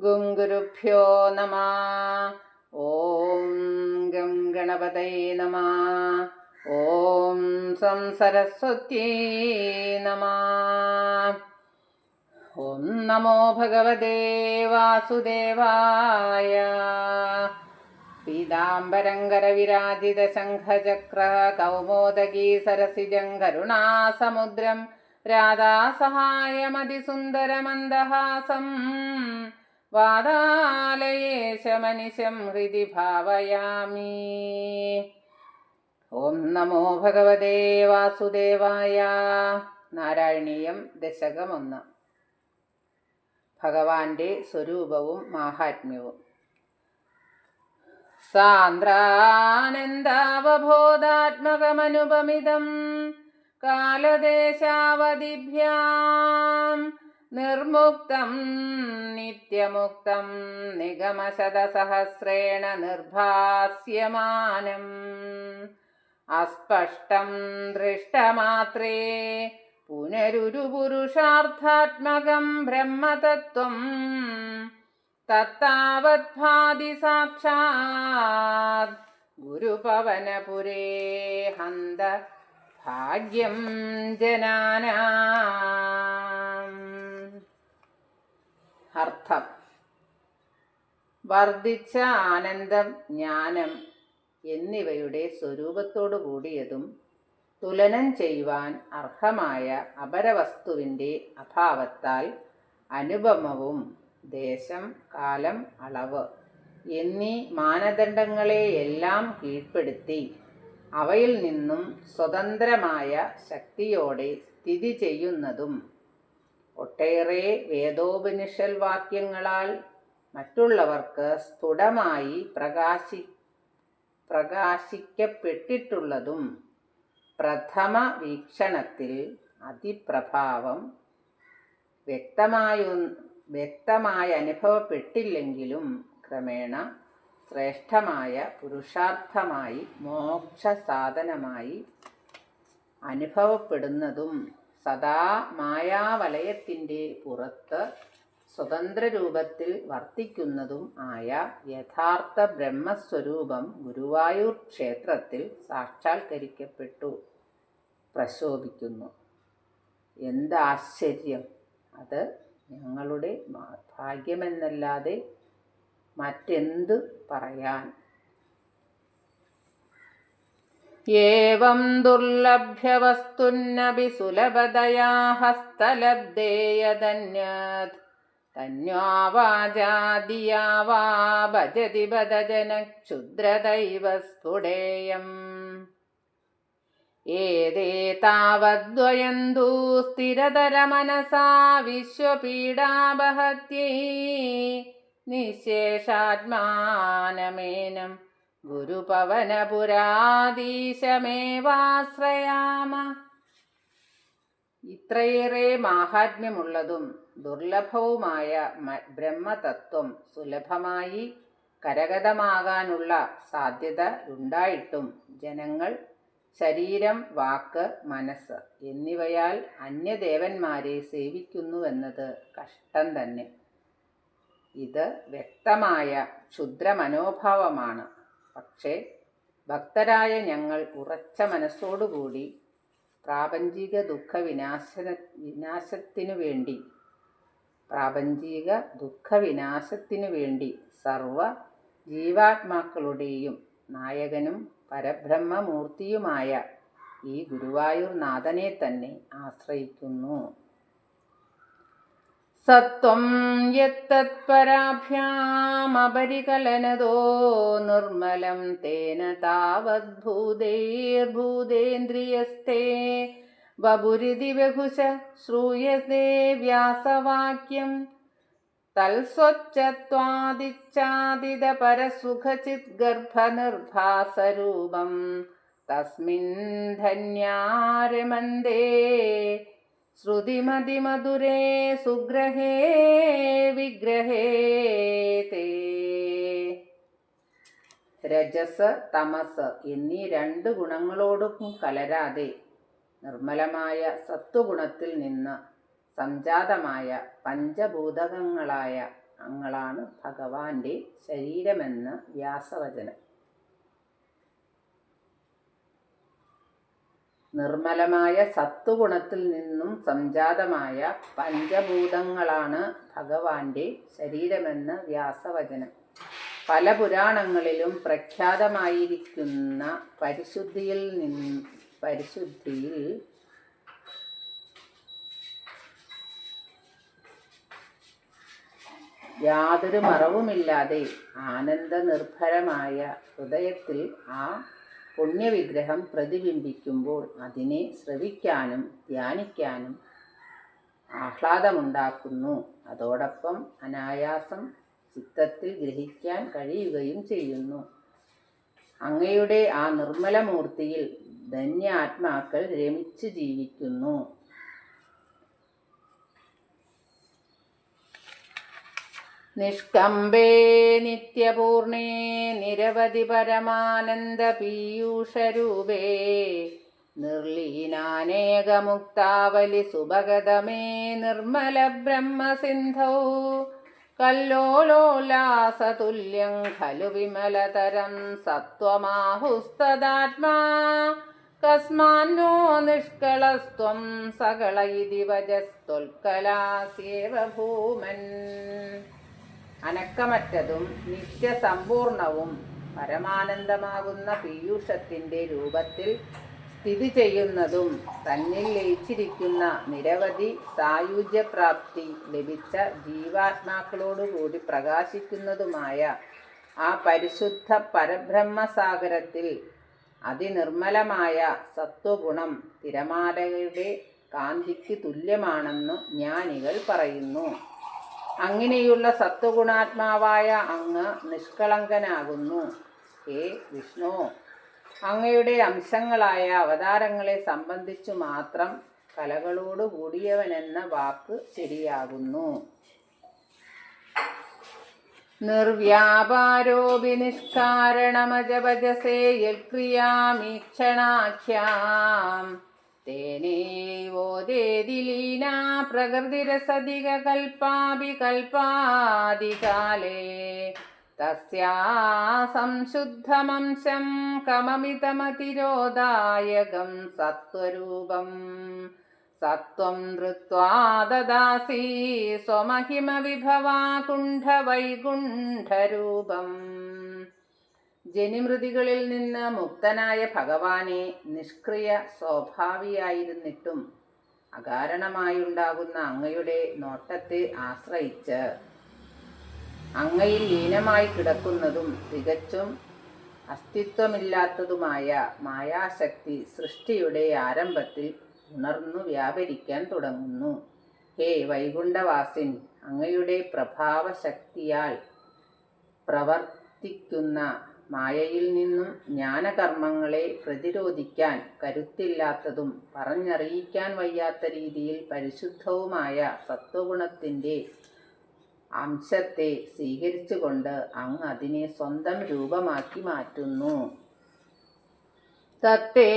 ഗും ഗുരുഭ്യോ നമഃ. ഓം ഗം ഗണപതയേ നമഃ. ഓം സം സരസ്വത്യേ നമഃ. ഓം നമോ ഭഗവതേ വാസുദേവായ. പീതാംബരങ്കരവിരാജിത ശംഖചക്ര കൗമോദഗീ സരസിജം കരുണാസമുദ്രം രാധാസഹായമതിസുന്ദരമന്ദഹാസം വാതാലയേശമനിശം ഹൃദി ഭാവയാമി. ഓം നമോ ഭഗവതേ വാസുദേവായ. നാരായണീയം ദശകം 1. ഭഗവാന്റെ സ്വരൂപവും മാഹാത്മ്യവും. സാന്ദ്രാനന്ദാവബോധാത്മകമനുപമിതം കാലദേശാവധിഭ്യാം നിർമുക്തം നിത്യമുക്തം നിഗമശതസഹസ്രേണ നിർഭാസ്യമാനം അസ്പഷ്ടം ദൃഷ്ടമാത്രേ പുനരുരുപുരുഷാർത്ഥാത്മകം ബ്രഹ്മതത്വം തത്താവദ്ഭാതി സാക്ഷാത് ഗുരുപവനപുരേ ഹന്ത ഭാഗ്യം ജനാനാം. അർത്ഥം: വർദ്ധിച്ച ആനന്ദം, ജ്ഞാനം എന്നിവയുടെ സ്വരൂപത്തോടു കൂടിയതും തുലനം ചെയ്യുവാൻ അർഹമായ അപരവസ്തുവിൻ്റെ അഭാവത്താൽ അനുപമവും ദേശം, കാലം, അളവ് എന്നീ മാനദണ്ഡങ്ങളെയെല്ലാം കീഴ്പ്പെടുത്തി അവയിൽ നിന്നും സ്വതന്ത്രമായ ശക്തിയോടെ സ്ഥിതി ചെയ്യുന്നതും ഒട്ടേറെ വേദോപനിഷൽ വാക്യങ്ങളാൽ മറ്റുള്ളവർക്ക് സ്ഫുടമായി പ്രകാശിക്കപ്പെട്ടിട്ടുള്ളതും പ്രഥമ വീക്ഷണത്തിൽ അതിപ്രഭാവം വ്യക്തമായി അനുഭവപ്പെട്ടില്ലെങ്കിലും ക്രമേണ ശ്രേഷ്ഠമായ പുരുഷാർത്ഥമായി മോക്ഷസാധനമായി അനുഭവപ്പെടുന്നതും സദാ മായാവലയത്തിൻ്റെ പുറത്ത് സ്വതന്ത്ര രൂപത്തിൽ വർത്തിക്കുന്നതും ആയ യഥാർത്ഥ ബ്രഹ്മസ്വരൂപം ഗുരുവായൂർ ക്ഷേത്രത്തിൽ സാക്ഷാത്കരിക്കപ്പെട്ടു പ്രശോഭിക്കുന്നു. എന്താശ്ചര്യം! അത് ഞങ്ങളുടെ ഭാഗ്യമെന്നല്ലാതെ മറ്റെന്തു പറയാൻ. ഏവം ദുർലഭ്യവസ്തുന്നപി സുലഭതയാ ഹസ്തലബ്ധേയതന്യത് തന്വാവാചാദിയാ വാ ഭജതി ബദജന ക്ഷുദ്രദൈവ സ്ഫുടേയം. ഏതേതാവദ്വയന്തൂ സ്ഥിരതരമനസാ വിശ്വപീഡാപഹത്യൈ നിശേഷാത്മാനമേനം ഗുരുപവനപുരാധീശമേവാശ്രയാമ. ഇത്രയേറെ മാഹാത്മ്യമുള്ളതും ദുർലഭവുമായ ബ്രഹ്മതത്വം സുലഭമായി കരഗതമാകാനുള്ള സാധ്യത ഉണ്ടായിട്ടും ജനങ്ങൾ ശരീരം, വാക്ക്, മനസ്സ് എന്നിവയാൽ അന്യദേവന്മാരെ സേവിക്കുന്നുവെന്നത് കഷ്ടം തന്നെ. ഇത് വ്യക്തമായ ക്ഷുദ്രമനോഭാവമാണ്. പക്ഷേ ഭക്തരായ ഞങ്ങൾ ഉറച്ച മനസ്സോടുകൂടി പ്രാപഞ്ചിക ദുഃഖവിനാശത്തിനു വേണ്ടി സർവ ജീവാത്മാക്കളുടെയും നായകനും പരബ്രഹ്മമൂർത്തിയുമായ ഈ ഗുരുവായൂർ നാഥനെ തന്നെ ആശ്രയിക്കുന്നു. സത്വം യത്തത്പരാഭ്യാമപരികലനതോ നിർമ്മലം തേന താവദ്ഭൂതൈർഭൂതേന്ദ്രിയസ്ഥേ ബഭുരിതി ബഹുശ ശ്രൂയത്തെ വ്യാസവാക്യം. തൽസ്വച്ഛത്വാദിച്ഛാദിതപരസുഖചിദ്ഗർഭനിർഭാസരൂപം തസ്മിൻ ധന്യാരമന്ദേ ശ്രുതിമതിമധുരേ സുഗ്രഹേ വിഗ്രഹേ തേ. രജസ്, തമസ് എന്നീ 2 ഗുണങ്ങളോടും കലരാതെ നിർമ്മലമായ സത്വഗുണത്തിൽ നിന്ന് സംജാതമായ പഞ്ചഭൂതകങ്ങളായ അങ്ങളാണ് ഭഗവാന്റെ ശരീരമെന്ന വ്യാസവചനം. നിർമ്മലമായ സത്വഗുണത്തിൽ നിന്നും സംജാതമായ പഞ്ചഭൂതങ്ങളാണ് ഭഗവാന്റെ ശരീരമെന്ന വ്യാസവചനം. പല പുരാണങ്ങളിലും പ്രഖ്യാതമായിരിക്കുന്ന പരിശുദ്ധിയിൽ യാതൊരു മറവുമില്ലാതെ ആനന്ദ നിർഭരമായ ഹൃദയത്തിൽ ആ പുണ്യവിഗ്രഹം പ്രതിബിംബിക്കുമ്പോൾ അതിനെ ശ്രവിക്കാനും ധ്യാനിക്കാനും ആഹ്ലാദമുണ്ടാക്കുന്നു. അതോടൊപ്പം അനായാസം ചിത്തത്തിൽ ഗ്രഹിക്കാൻ കഴിയുകയും ചെയ്യുന്നു. അങ്ങയുടെ ആ നിർമ്മലമൂർത്തിയിൽ ധന്യാത്മാക്കൾ രമിച്ചു ജീവിക്കുന്നു. നിഷ്കമ്പേ നിത്യപൂർണേ നിരവധി പരമാനന്ദ പീയൂഷരൂപേ നിർലീനാനേകമുക്താവലി സുഭഗതമേ നിർമ്മല ബ്രഹ്മസിന്ധൗ കല്ലോലോലാസതുല്യം ഖലു വിമലതരം സത്വമാഹുസ്തദാത്മാ കസ്മാന്നോ നിഷ്കളസ്ത്വം സകള ഇതി വജസ്ത്വൽക്കലാസ്യേവ ഭൂമൻ. അനക്കമറ്റതും നിത്യസമ്പൂർണവും പരമാനന്ദമാകുന്ന പീയൂഷത്തിൻ്റെ രൂപത്തിൽ സ്ഥിതി ചെയ്യുന്നതും തന്നിൽ ലയിച്ചിരിക്കുന്ന നിരവധി സായുജ്യപ്രാപ്തി ലഭിച്ച ജീവാത്മാക്കളോടുകൂടി പ്രകാശിക്കുന്നതുമായ ആ പരിശുദ്ധ പരബ്രഹ്മസാഗരത്തിൽ അതിനിർമ്മലമായ സത്വഗുണം തിരമാലയുടെ കാന്തിക്ക് തുല്യമാണെന്ന് ജ്ഞാനികൾ പറയുന്നു. അങ്ങനെയുള്ള സത്വഗുണാത്മാവായ അങ്ങ് നിഷ്കളങ്കനാകുന്നു. ഹേ വിഷ്ണു, അങ്ങയുടെ അംശങ്ങളായ അവതാരങ്ങളെ സംബന്ധിച്ചു മാത്രം കലകളോട് കൂടിയവനെന്ന വാക്ക് ശരിയാകുന്നു. നിർവ്യാപാരോപി നിഷ്കാരണമജഭജസേ യൽക്രിയാമീക്ഷണാഖ്യാം തേനൈവോദേതി ലീനാ പ്രകൃതിരസധിക കൽപ്പാപി കൽപ്പാദികാലേ തസ്യാ സംശുദ്ധമംശം കമമിതമതിരോധായകം സത്വരൂപം സത്വം ധൃത്വാ ദദാസി സ്വമഹിമ വിഭവാകുണ്ഠ വൈകുണ്ഠരൂപം. ജനിമൃതികളിൽ നിന്ന് മുക്തനായ ഭഗവാനെ നിഷ്ക്രിയ സ്വഭാവിയായിരുന്നിട്ടും അകാരണമായുണ്ടാകുന്ന അങ്ങയുടെ നോട്ടത്തെ ആശ്രയിച്ച് അങ്ങയിൽ ലീനമായി കിടക്കുന്നതും തികച്ചും അസ്തിത്വമില്ലാത്തതുമായ മായാശക്തി സൃഷ്ടിയുടെ ആരംഭത്തിൽ ഉണർന്നു വ്യാപരിക്കാൻ തുടങ്ങുന്നു. ഹേ വൈകുണ്ഠവാസിൻ, അങ്ങയുടെ പ്രഭാവശക്തിയാൽ പ്രവർത്തിക്കുന്ന മായയിൽ നിന്നും ജ്ഞാനകർമ്മങ്ങളെ പ്രതിരോധിക്കാൻ കരുത്തില്ലാത്തതും പറഞ്ഞറിയിക്കാൻ വയ്യാത്ത രീതിയിൽ പരിശുദ്ധവുമായ സത്വഗുണത്തിൻ്റെ അംശത്തെ സ്വീകരിച്ചുകൊണ്ട് അങ്ങ് അതിനെ സ്വന്തം രൂപമാക്കി മാറ്റുന്നു. തത്തേ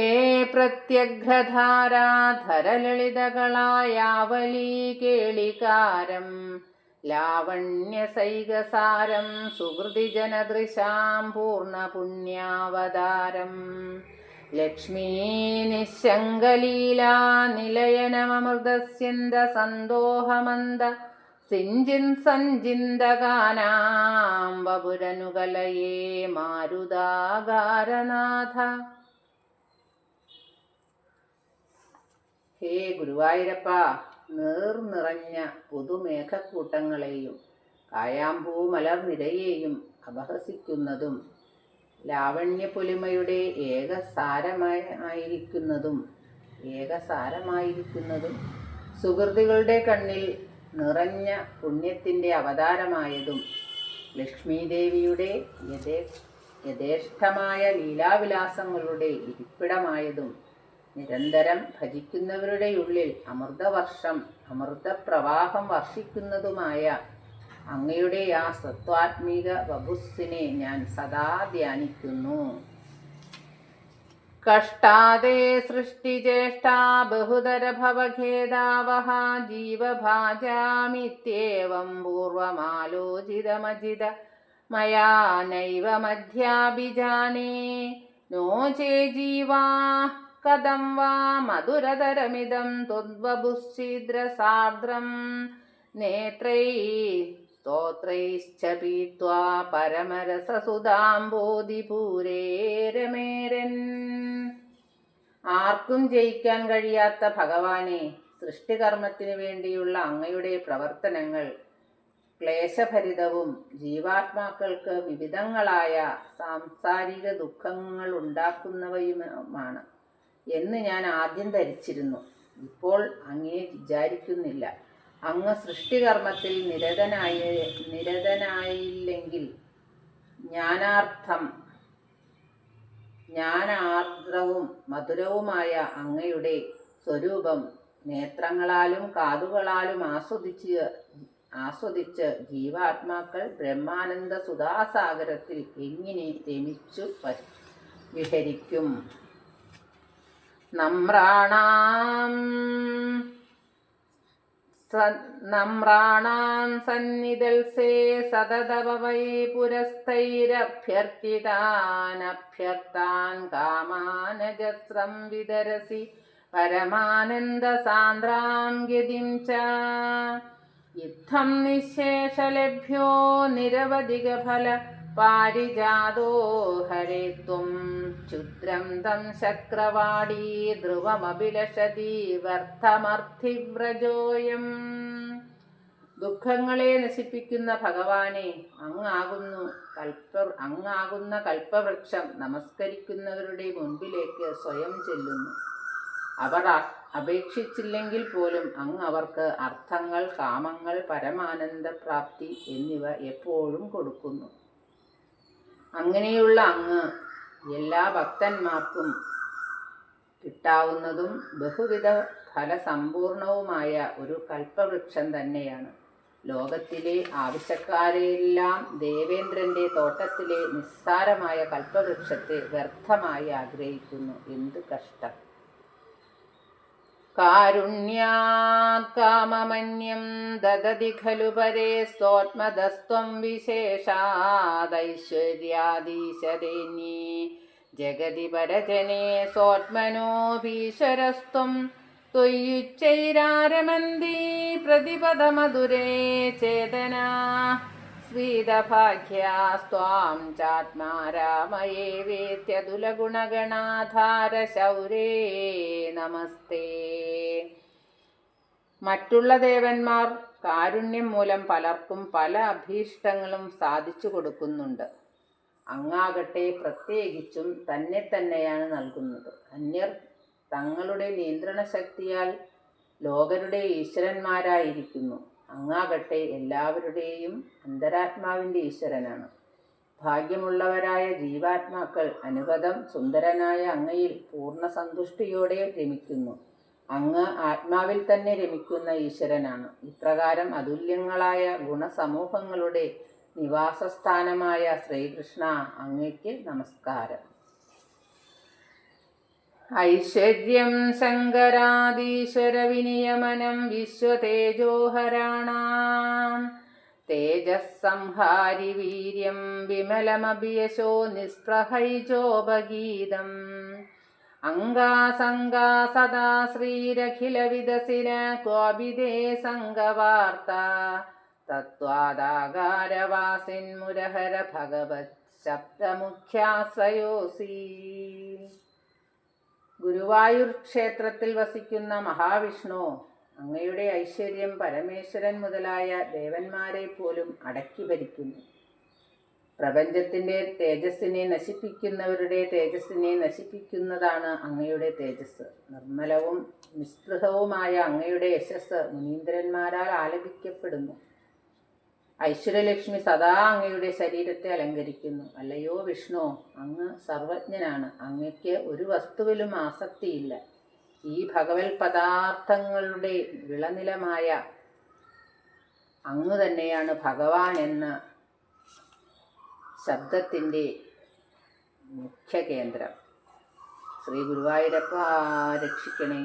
പ്രത്യഗ്രധാരാധരലളിതകളായാവലീ കേളികാരം ലാവണ്യസൈകസാരം സുഹൃതിജനദൃശാം പൂർണ്ണപുണ്യാവതാരം ലക്ഷ്മീ നിശങ്കലീലാ നിലയനമൃതസ്യന്ത സന്തോഹമന്ദ സിഞ്ചിൻ സഞ്ചിന്തകാനാം വപുരനുകലയേ മാരുതാകാരനാഥ. ഹേ ഗുരുവായൂരപ്പ, നീർനിറഞ്ഞ പുതുമേഘക്കൂട്ടങ്ങളെയും കായാമ്പൂമലർനിരയെയും അപഹസിക്കുന്നതും ലാവണ്യപൊലിമയുടെ ഏകസാരമായിരിക്കുന്നതും സുഹൃത്തുക്കളുടെ കണ്ണിൽ നിറഞ്ഞ പുണ്യത്തിൻ്റെ അവതാരമായതും ലക്ഷ്മീദേവിയുടെ യഥേഷ്ടമായ ലീലാവിലാസങ്ങളുടെ ഇരിപ്പിടമായതും നിരന്തരം ഭജിക്കുന്നവരുടെ ഉള്ളിൽ അമൃതപ്രവാഹം വർഷിക്കുന്നതുമായ അങ്ങയുടെ ആ സത്വാത്മീക വപുസ്സിനെ ഞാൻ സദാ ധ്യാനിക്കുന്നു. കഷ്ടാദേ സൃഷ്ടിചേഷ്ടാ ബഹുതര ഭവഖേദാവഹ ജീവഭാജാമിത്യേവം പൂർവമാലോചിതമജിത മയാ നൈവ മധ്യാഭിജാനേ നോ ചേ ജീവാ കഥം വാ മധുരതരമിദം ത്വദ്വപുശ്ചിദ്രസാർദ്രം നേത്രൈः സ്തോത്രൈശ്ച പീത്വാ പരമരസസുധാംബോധിപൂരേ രമേരൻ. ആർക്കും ജയിക്കാൻ കഴിയാത്ത ഭഗവാനെ, സൃഷ്ടികർമ്മത്തിനു വേണ്ടിയുള്ള അങ്ങയുടെ പ്രവർത്തനങ്ങൾ ക്ലേശഭരിതവും ജീവാത്മാക്കൾക്ക് വിവിധങ്ങളായ സാംസാരിക ദുഃഖങ്ങൾ ഉണ്ടാക്കുന്നവയുമാണ് എന്ന് ഞാൻ ആദ്യം ധരിച്ചിരുന്നു. ഇപ്പോൾ അങ്ങേ വിചാരിക്കുന്നില്ല. അങ്ങ് സൃഷ്ടികർമ്മത്തിൽ നിരതനായില്ലെങ്കിൽ ജ്ഞാനാർദ്രവും മധുരവുമായ അങ്ങയുടെ സ്വരൂപം നേത്രങ്ങളാലും കാതുകളാലും ആസ്വദിച്ച് ജീവാത്മാക്കൾ ബ്രഹ്മാനന്ദ സുധാസാഗരത്തിൽ എങ്ങനെ രമിച്ചു വിഹരിക്കും. നമ്രാണാം സന്നിധൽസേ സതതവ വൈ പുരസ്തൈരഭ്യർത്ഥിതാനഭ്യർത്ഥാൻ കാമാനജസ്രം വിതരസി പരമാനന്ദസാന്ദ്രാം ഗതിം ച. ഇത്തം നിശേഷലഭ്യോ നിരവധികഫല പാരിജാതോ ഹരേ ത്വം ക്ഷുദ്രം തം ശക്രവാടീ ധ്രുവമഭിലഷതി വ്യർത്ഥമർത്ഥിവ്രജോയം. ദുഃഖങ്ങളെ നശിപ്പിക്കുന്ന ഭഗവാനെ, അങ്ങാകുന്ന കൽപ്പവൃക്ഷം നമസ്കരിക്കുന്നവരുടെ മുൻപിലേക്ക് സ്വയം ചെല്ലുന്നു. അവർ അപേക്ഷിച്ചില്ലെങ്കിൽ പോലും അങ്ങ് അവർക്ക് അർത്ഥങ്ങൾ, കാമങ്ങൾ, പരമാനന്ദ പ്രാപ്തി എന്നിവ എപ്പോഴും കൊടുക്കുന്നു. അങ്ങനെയുള്ള അങ്ങ് എല്ലാ ഭക്തന്മാർക്കും കിട്ടാവുന്നതും ബഹുവിധ ഫലസമ്പൂർണവുമായ ഒരു കൽപ്പവൃക്ഷം തന്നെയാണ്. ലോകത്തിലെ ആവശ്യക്കാരെല്ലാം ദേവേന്ദ്രന്റെ തോട്ടത്തിലെ നിസ്സാരമായ കൽപ്പവൃക്ഷത്തെ വ്യർത്ഥമായി ആഗ്രഹിക്കുന്നു. എന്ത് കഷ്ടം! കാരുണ്യാത് കാമമന്യം ദദതി ഖലു പരേ സ്തോത്മദസ്ത്വം വിശേഷാദൈശ്വര്യാദീശദേന്യേ ജഗതി പരജനേ സോത്മനോഭീശ്വരസ്ത്വം ത്വയ്യുച്ചൈരാരമന്തി പ്രതിപദമധുരേ ചേതനാ സ്वीदभाग्यास्त्वां चात्मारामये वेत्यതുലഗുണഗണാധാരശൗരേ നമസ്തേ. മറ്റുള്ള ദേവന്മാർ കാരുണ്യം മൂലം പലർക്കും പല അഭീഷ്ടങ്ങളും സാധിച്ചു കൊടുക്കുന്നുണ്ട്. അങ്ങാകട്ടെ പ്രത്യേകിച്ചും തന്നെയാണ് നൽകുന്നത്. അന്യർ തങ്ങളുടെ നിയന്ത്രണ ശക്തിയാൽ ലോകരുടെ ഈശ്വരന്മാരായിരിക്കുന്നു. അങ്ങാകട്ടെ എല്ലാവരുടെയും അന്തരാത്മാവിൻ്റെ ഈശ്വരനാണ്. ഭാഗ്യമുള്ളവരായ ജീവാത്മാക്കൾ അനുപദം സുന്ദരനായ അങ്ങയിൽ പൂർണ്ണ സന്തുഷ്ടിയോടെ രമിക്കുന്നു. അങ്ങ് ആത്മാവിൽ തന്നെ രമിക്കുന്ന ഈശ്വരനാണ്. ഇപ്രകാരം അതുല്യങ്ങളായ ഗുണസമൂഹങ്ങളുടെ നിവാസസ്ഥാനമായ ശ്രീകൃഷ്ണ, അങ്ങയ്ക്ക് നമസ്കാരം. ഐശ്വര്യം ശങ്കരാദീശ്വര വിനിയമനം വിശ്വതേജോഹരാണാം തേജസ്സംഹാരി വീര്യം വിമലമഭിയശോ നിസ്പൃഹൈജോപഗീതം അംഗാസംഗാ സദാ ശ്രീരഖില വിദസിന ക്വാഭിദേ സംഗവാർത്ത തത്വാദാകാരവാസിൻ മുരഹര ഭഗവത് ശബ്ദമുഖ്യാശ്രയോസി. ഗുരുവായൂർ ക്ഷേത്രത്തിൽ വസിക്കുന്ന മഹാവിഷ്ണു, അങ്ങയുടെ ഐശ്വര്യം പരമേശ്വരൻ മുതലായ ദേവന്മാരെ പോലും അടക്കി ഭരിക്കുന്നു. പ്രപഞ്ചത്തിൻ്റെ തേജസ്സിനെ നശിപ്പിക്കുന്നവരുടെ തേജസ്സിനെ നശിപ്പിക്കുന്നതാണ് അങ്ങയുടെ തേജസ്. നിർമ്മലവും നിസ്പൃഹവുമായ അങ്ങയുടെ യശസ് മുനീന്ദ്രന്മാരാൽ ആലപിക്കപ്പെടുന്നു. ഐശ്വര്യലക്ഷ്മി സദാ അങ്ങയുടെ ശരീരത്തെ അലങ്കരിക്കുന്നു. അല്ലയോ വിഷ്ണു, അങ്ങ് സർവജ്ഞനാണ്. അങ്ങയ്ക്ക് ഒരു വസ്തുവിലും ആസക്തിയില്ല. ഈ ഭഗവത് പദാർത്ഥങ്ങളുടെ വിളനിലമായ അങ്ങ് തന്നെയാണ് ഭഗവാൻ എന്ന ശബ്ദത്തിൻ്റെ മുഖ്യ കേന്ദ്രം. ശ്രീ ഗുരുവായൂരപ്പ രക്ഷിക്കണേ.